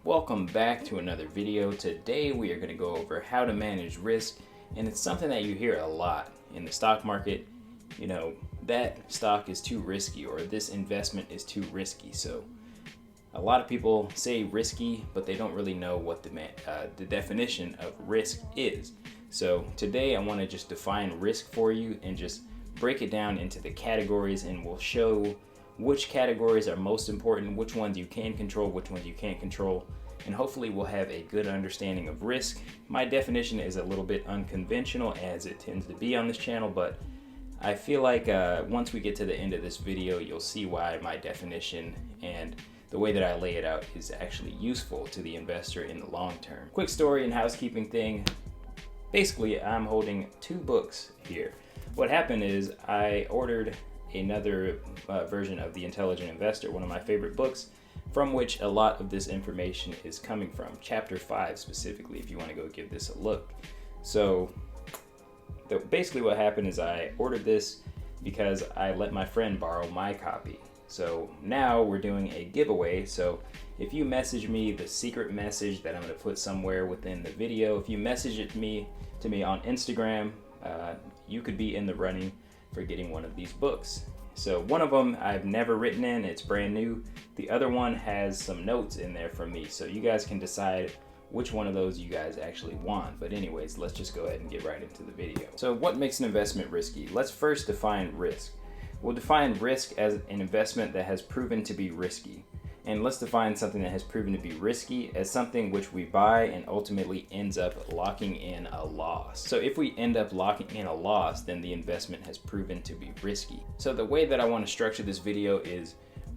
Welcome back to another video. Today we are going to go over how to manage risk, and it's something that you hear a lot in the stock market. You know, that stock is too risky, or this investment is too risky. So a lot of people say risky, but they don't really know what the definition of risk is. So today I want to just define risk for you and just break it down into the categories, and we'll show which categories are most important, which ones you can control, which ones you can't control, and hopefully we'll have a good understanding of risk. My definition is a little bit unconventional, as it tends to be on this channel, but I feel like once we get to the end of this video, you'll see why my definition and the way that I lay it out is actually useful to the investor in the long term. Quick story and housekeeping thing. Basically, I'm holding two books here. What happened is I ordered another version of The Intelligent Investor, one of my favorite books, from which a lot of this information is coming from. Chapter 5 specifically, if you want to go give this a look. So basically what happened is I ordered this because I let my friend borrow my copy. So now we're doing a giveaway. So if you message me the secret message that I'm going to put somewhere within the video, if you message it to me on Instagram, you could be in the running for getting one of these books. So one of them I've never written in, it's brand new. The other one has some notes in there from me, so you guys can decide which one of those you guys actually want. But anyways, let's just go ahead and get right into the video. So what makes an investment risky? Let's first define risk. We'll define risk as an investment that has proven to be risky. And let's define something that has proven to be risky as something which we buy and ultimately ends up locking in a loss. So if we end up locking in a loss, then the investment has proven to be risky. So the way that I want to structure this video is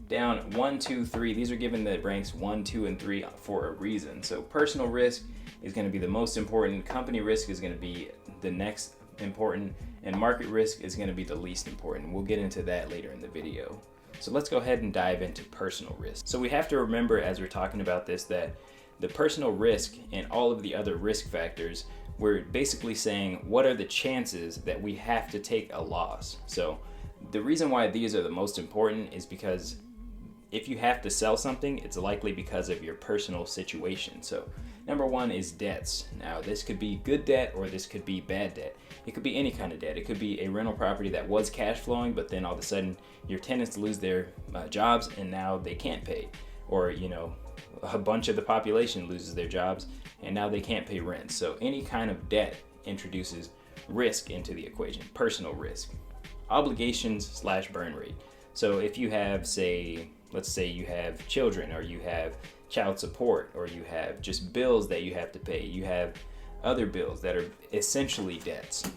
down 1, 2, 3. These are given the ranks 1, 2, and 3 for a reason. So personal risk is going to be the most important, company risk is going to be the next important, and market risk is going to be the least important. We'll get into that later in the video. So let's go ahead and dive into personal risk. So we have to remember as we're talking about this that the personal risk and all of the other risk factors, we're basically saying what are the chances that we have to take a loss. So the reason why these are the most important is because if you have to sell something, it's likely because of your personal situation. So number one is debts. Now this could be good debt or this could be bad debt. It could be any kind of debt. It could be a rental property that was cash flowing, but then all of a sudden your tenants lose their jobs and now they can't pay. Or, you know, a bunch of the population loses their jobs and now they can't pay rent. So any kind of debt introduces risk into the equation, personal risk. Obligations / burn rate. So if you have, let's say you have children, or you have child support, or you have just bills that you have to pay, you have other bills that are essentially debts,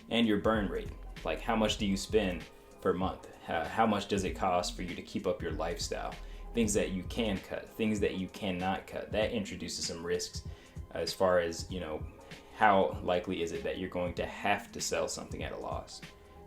and your burn rate, like how much do you spend per month, how much does it cost for you to keep up your lifestyle, things that you can cut, things that you cannot cut. That introduces some risks as far as, you know, how likely is it that you're going to have to sell something at a loss.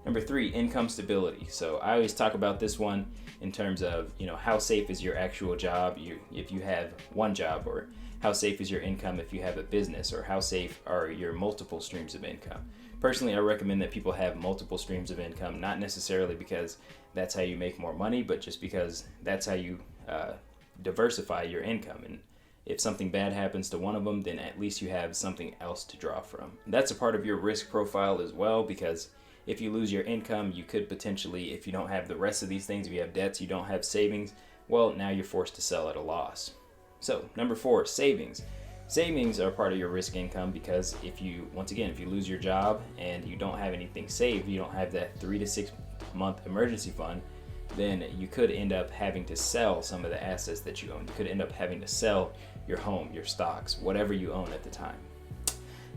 Number 3, income stability. So I always talk about this one in terms of, you know, how safe is your actual job if you have one job, or how safe is your income if you have a business, or how safe are your multiple streams of income. Personally, I recommend that people have multiple streams of income, not necessarily because that's how you make more money, but just because that's how you diversify your income. And if something bad happens to one of them, then at least you have something else to draw from. That's a part of your risk profile as well, because if you lose your income, you could potentially, if you don't have the rest of these things, if you have debts, you don't have savings, well, now you're forced to sell at a loss. So number 4, savings. Savings are part of your risk income, because if you lose your job and you don't have anything saved, you don't have that 3 to 6 month emergency fund, then you could end up having to sell some of the assets that you own. You could end up having to sell your home, your stocks, whatever you own at the time.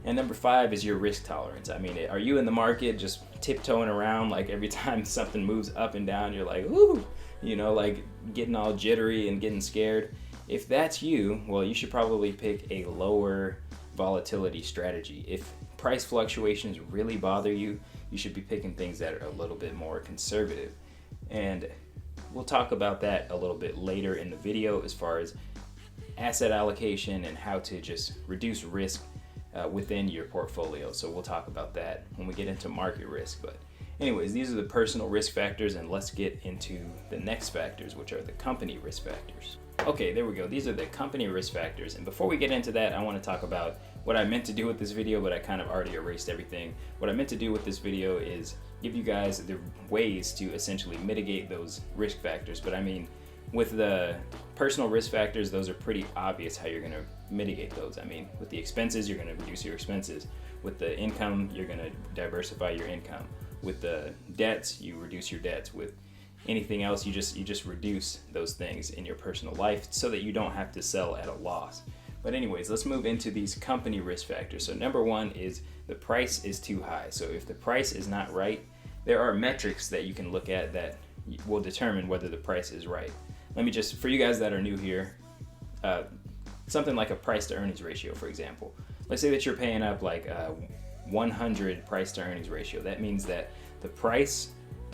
And number 5 is your risk tolerance. I mean, are you in the market just tiptoeing around, like every time something moves up and down, you're like, ooh, you know, like getting all jittery and getting scared? If that's you, well, you should probably pick a lower volatility strategy. If price fluctuations really bother you, you should be picking things that are a little bit more conservative. And we'll talk about that a little bit later in the video as far as asset allocation and how to just reduce risk within your portfolio. So we'll talk about that when we get into market risk. But anyways, these are the personal risk factors, and let's get into the next factors, which are the company risk factors. Okay, there we go. These are the company risk factors. And before we get into that, I want to talk about what I meant to do with this video, but I kind of already erased everything. What I meant to do with this video is give you guys the ways to essentially mitigate those risk factors. But I mean, with the personal risk factors, those are pretty obvious how you're going to mitigate those. I mean, with the expenses, you're going to reduce your expenses. With the income, you're going to diversify your income. With the debts, you reduce your debts. With anything else, you just reduce those things in your personal life so that you don't have to sell at a loss. But anyways, let's move into these company risk factors. So number one is the price is too high. So if the price is not right, there are metrics that you can look at that will determine whether the price is right. Let me just, for you guys that are new here, something like a price to earnings ratio, for example. Let's say that you're paying up like 100 price to earnings ratio. That means that the price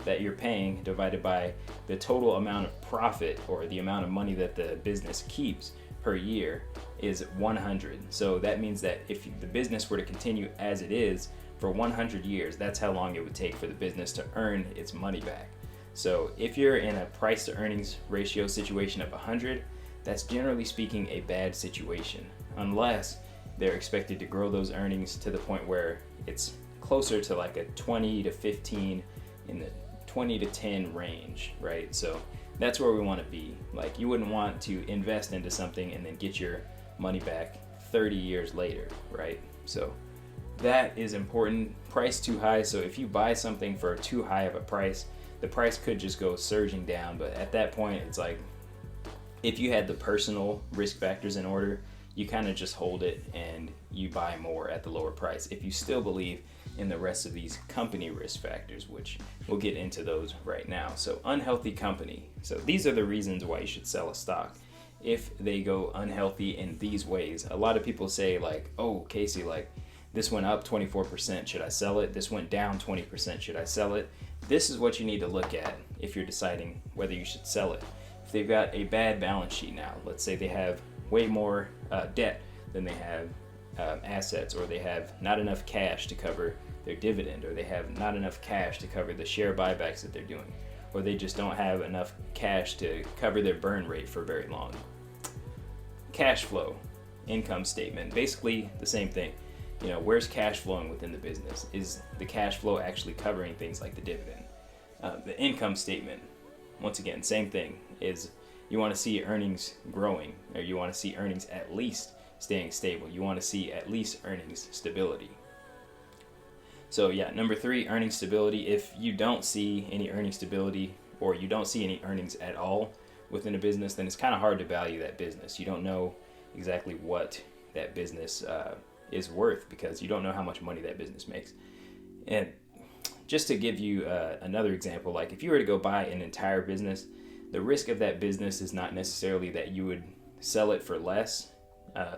that you're paying divided by the total amount of profit or the amount of money that the business keeps per year is 100. So that means that if the business were to continue as it is for 100 years, that's how long it would take for the business to earn its money back. So if you're in a price to earnings ratio situation of 100, that's generally speaking a bad situation, unless they're expected to grow those earnings to the point where it's closer to like a 20 to 15 in the 20 to 10 range, right? So that's where we want to be. Like, you wouldn't want to invest into something and then get your money back 30 years later, right? So that is important. Price too high. So if you buy something for too high of a price, the price could just go surging down. But at that point, it's like, if you had the personal risk factors in order, you kind of just hold it and you buy more at the lower price. If you still believe in the rest of these company risk factors, which we'll get into those right now. So unhealthy company. So these are the reasons why you should sell a stock. If they go unhealthy in these ways, a lot of people say like, oh, Casey, like this went up 24%, should I sell it? This went down 20%, should I sell it? This is what you need to look at if you're deciding whether you should sell it. If they've got a bad balance sheet now, let's say they have way more debt than they have assets, or they have not enough cash to cover their dividend, or they have not enough cash to cover the share buybacks that they're doing, or they just don't have enough cash to cover their burn rate for very long. Cash flow, income statement, basically the same thing. You know, where's cash flowing within the business? Is the cash flow actually covering things like the dividend? The income statement, once again, same thing, is you want to see earnings growing, or you want to see earnings at least staying stable. You want to see at least earnings stability. So yeah, number three, earning stability. If you don't see any earning stability, or you don't see any earnings at all within a business, then it's kind of hard to value that business. You don't know exactly what that business is worth, because you don't know how much money that business makes. And just to give you another example, like if you were to go buy an entire business, the risk of that business is not necessarily that you would sell it for less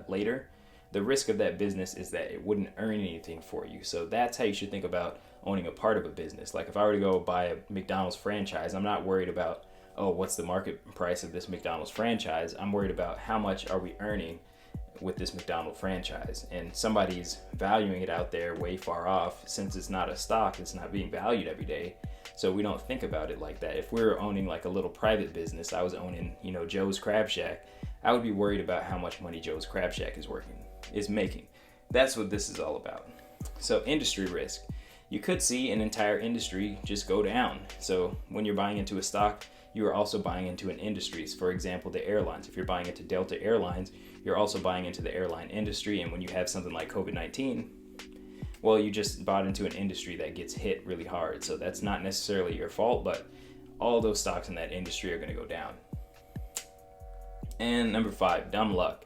later. The risk of that business is that it wouldn't earn anything for you. So that's how you should think about owning a part of a business. Like if I were to go buy a McDonald's franchise, I'm not worried about, oh, what's the market price of this McDonald's franchise? I'm worried about how much are we earning with this McDonald's franchise. And somebody's valuing it out there way far off. Since it's not a stock, it's not being valued every day. So we don't think about it like that. If we were owning like a little private business, I was owning, Joe's Crab Shack, I would be worried about how much money Joe's Crab Shack is making. That's what this is all about. So industry risk. You could see an entire industry just go down. So when you're buying into a stock, you are also buying into an industry. For example, the airlines. If you're buying into Delta Airlines, you're also buying into the airline industry. And when you have something like COVID-19, well, you just bought into an industry that gets hit really hard. So that's not necessarily your fault, but all those stocks in that industry are going to go down. And number five, dumb luck.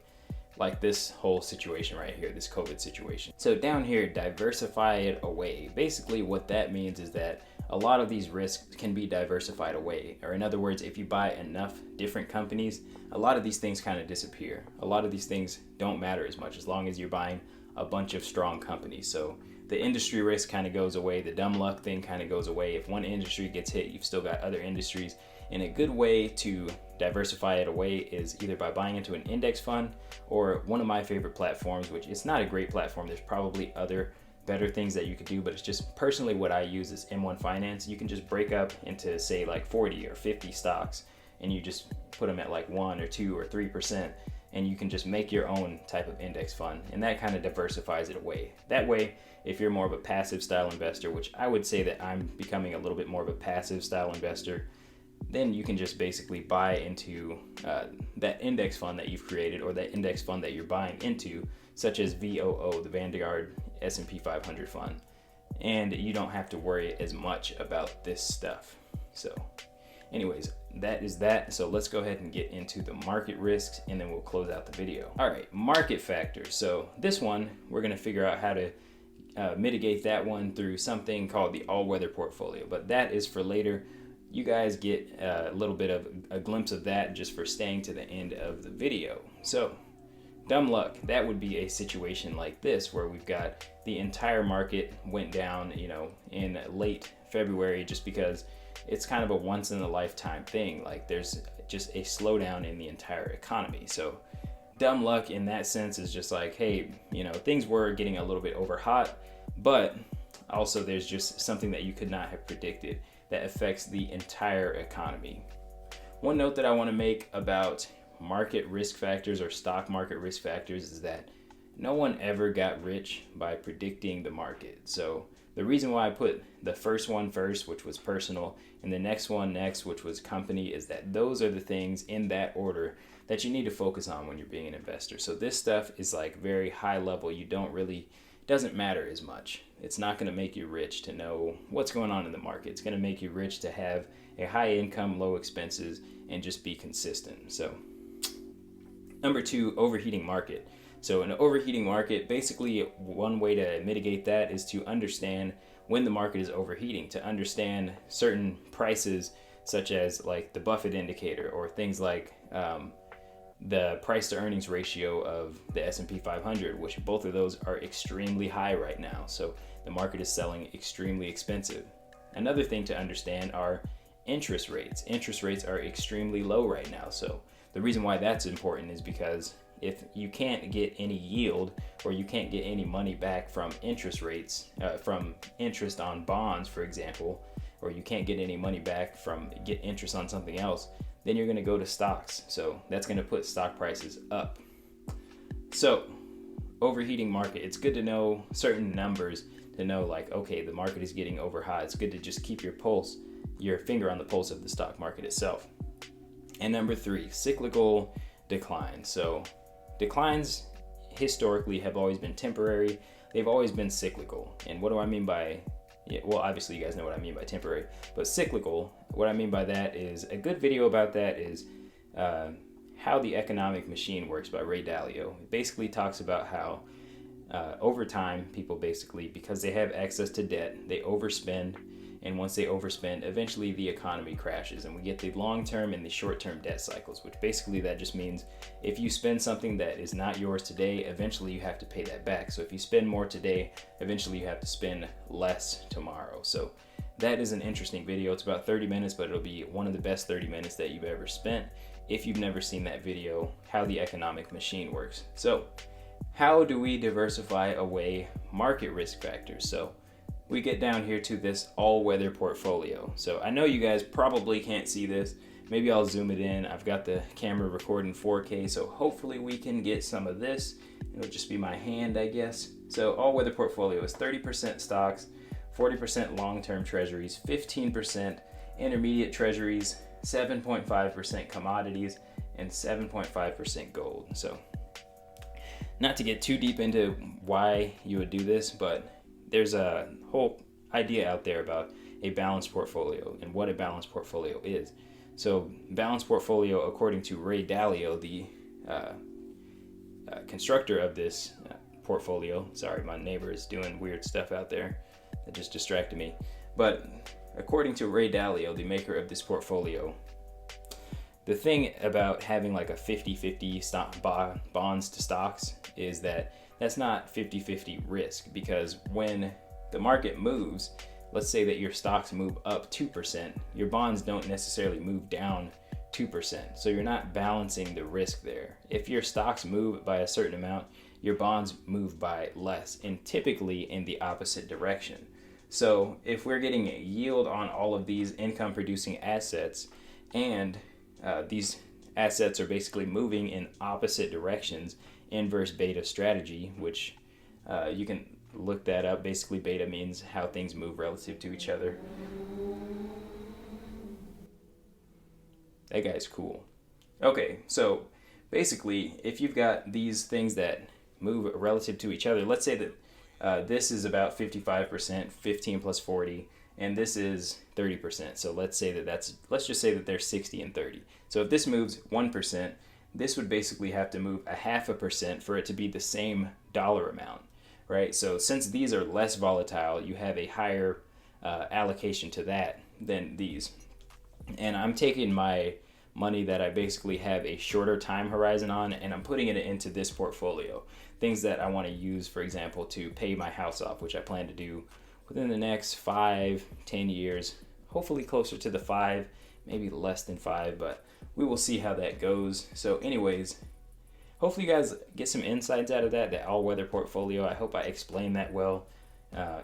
Like this whole situation right here, this COVID situation. So down here, diversify it away. Basically what that means is that a lot of these risks can be diversified away. Or in other words, if you buy enough different companies, a lot of these things kind of disappear. A lot of these things don't matter as much as long as you're buying a bunch of strong companies. So the industry risk kind of goes away. The dumb luck thing kind of goes away. If one industry gets hit, you've still got other industries. And a good way to diversify it away is either by buying into an index fund, or one of my favorite platforms, which is not a great platform. There's probably other better things that you could do, but it's just personally what I use is M1 Finance. You can just break up into say like 40 or 50 stocks and you just put them at like 1 or 2 or 3%, and you can just make your own type of index fund, and that kind of diversifies it away. That way, if you're more of a passive style investor, which I would say that I'm becoming a little bit more of a passive style investor, then you can just basically buy into that index fund that you've created, or that index fund that you're buying into, such as VOO, the Vanguard S&P 500 fund. And you don't have to worry as much about this stuff. So anyways, that is that. So let's go ahead and get into the market risks, and then we'll close out the video. All right, market factors. So this one, we're going to figure out how to mitigate that one through something called the all-weather portfolio, but that is for later. You guys get a little bit of a glimpse of that just for staying to the end of the video. So dumb luck, that would be a situation like this, where we've got the entire market went down, in late February, just because it's kind of a once in a lifetime thing. Like, there's just a slowdown in the entire economy. So dumb luck in that sense is just like, hey, things were getting a little bit over hot, but also there's just something that you could not have predicted that affects the entire economy. One note that I want to make about market risk factors, or stock market risk factors, is that no one ever got rich by predicting the market. So the reason why I put the first one first, which was personal, and the next one next, which was company, is that those are the things in that order that you need to focus on when you're being an investor. So this stuff is like very high level. Doesn't matter as much. It's not going to make you rich to know what's going on in the market. It's going to make you rich to have a high income, low expenses, and just be consistent. So number 2, overheating market. So an overheating market, basically one way to mitigate that is to understand when the market is overheating, to understand certain prices, such as like the Buffett indicator, or things like the price to earnings ratio of the S&P 500, which both of those are extremely high right now. So the market is selling extremely expensive. Another thing to understand are interest rates. Interest rates are extremely low right now. So the reason why that's important is because if you can't get any yield, or you can't get any money back from interest rates, from interest on bonds, for example, or you can't get any money back from interest on something else, then you're going to go to stocks. So that's going to put stock prices up. So overheating market, it's good to know certain numbers to know, like, okay, the market is getting over hot. It's good to just keep your finger on the pulse of the stock market itself. And number 3, cyclical decline. So declines historically have always been temporary. They've always been cyclical. And what do I mean by well, obviously you guys know what I mean by temporary, but cyclical, what I mean by that is, a good video about that is How the Economic Machine Works by Ray Dalio. It basically talks about how over time, people basically, because they have access to debt, they overspend, and once they overspend, eventually the economy crashes, and we get the long-term and the short-term debt cycles, which basically that just means if you spend something that is not yours today, eventually you have to pay that back. So if you spend more today, eventually you have to spend less tomorrow. So that is an interesting video. It's about 30 minutes, but it'll be one of the best 30 minutes that you've ever spent if you've never seen that video, How the Economic Machine Works. So how do we diversify away market risk factors? So we get down here to this all-weather portfolio. So I know you guys probably can't see this. Maybe I'll zoom it in. I've got the camera recording 4K, so hopefully we can get some of this. It'll just be my hand, I guess. So all-weather portfolio is 30% stocks, 40% long-term treasuries, 15% intermediate treasuries, 7.5% commodities, and 7.5% gold. So not to get too deep into why you would do this, but there's a whole idea out there about a balanced portfolio and what a balanced portfolio is. So balanced portfolio, according to Ray Dalio, the constructor of this portfolio, sorry, my neighbor is doing weird stuff out there that just distracted me. But according to Ray Dalio, the maker of this portfolio, the thing about having like a 50-50 stock bonds to stocks is that that's not 50-50 risk, because when the market moves, let's say that your stocks move up 2%, your bonds don't necessarily move down 2%. So you're not balancing the risk there. If your stocks move by a certain amount, your bonds move by less, and typically in the opposite direction. So if we're getting a yield on all of these income producing assets, and these assets are basically moving in opposite directions, inverse beta strategy, which you can look that up. Basically, beta means how things move relative to each other. That guy's cool. Okay, so basically, if you've got these things that move relative to each other, let's say that this is about 55%, 15 plus 40, and this is 30%. So let's just say that they're 60 and 30. So if this moves 1%, this would basically have to move 0.5% for it to be the same dollar amount, right? So since these are less volatile, you have a higher allocation to that than these. And I'm taking my money that I basically have a shorter time horizon on, and I'm putting it into this portfolio. Things that I want to use, for example, to pay my house off, which I plan to do within the next 5-10 years, hopefully closer to the 5, maybe less than 5, but we will see how that goes. So anyways, hopefully you guys get some insights out of that all-weather portfolio. I hope I explained that well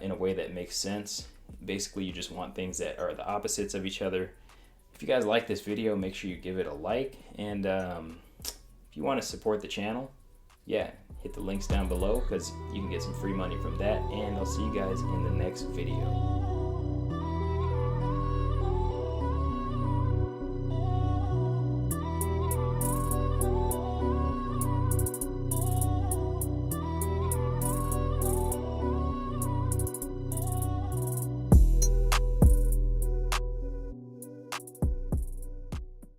in a way that makes sense. Basically, you just want things that are the opposites of each other. If you guys like this video, make sure you give it a like, and if you want to support the channel, hit the links down below because you can get some free money from that, and I'll see you guys in the next video.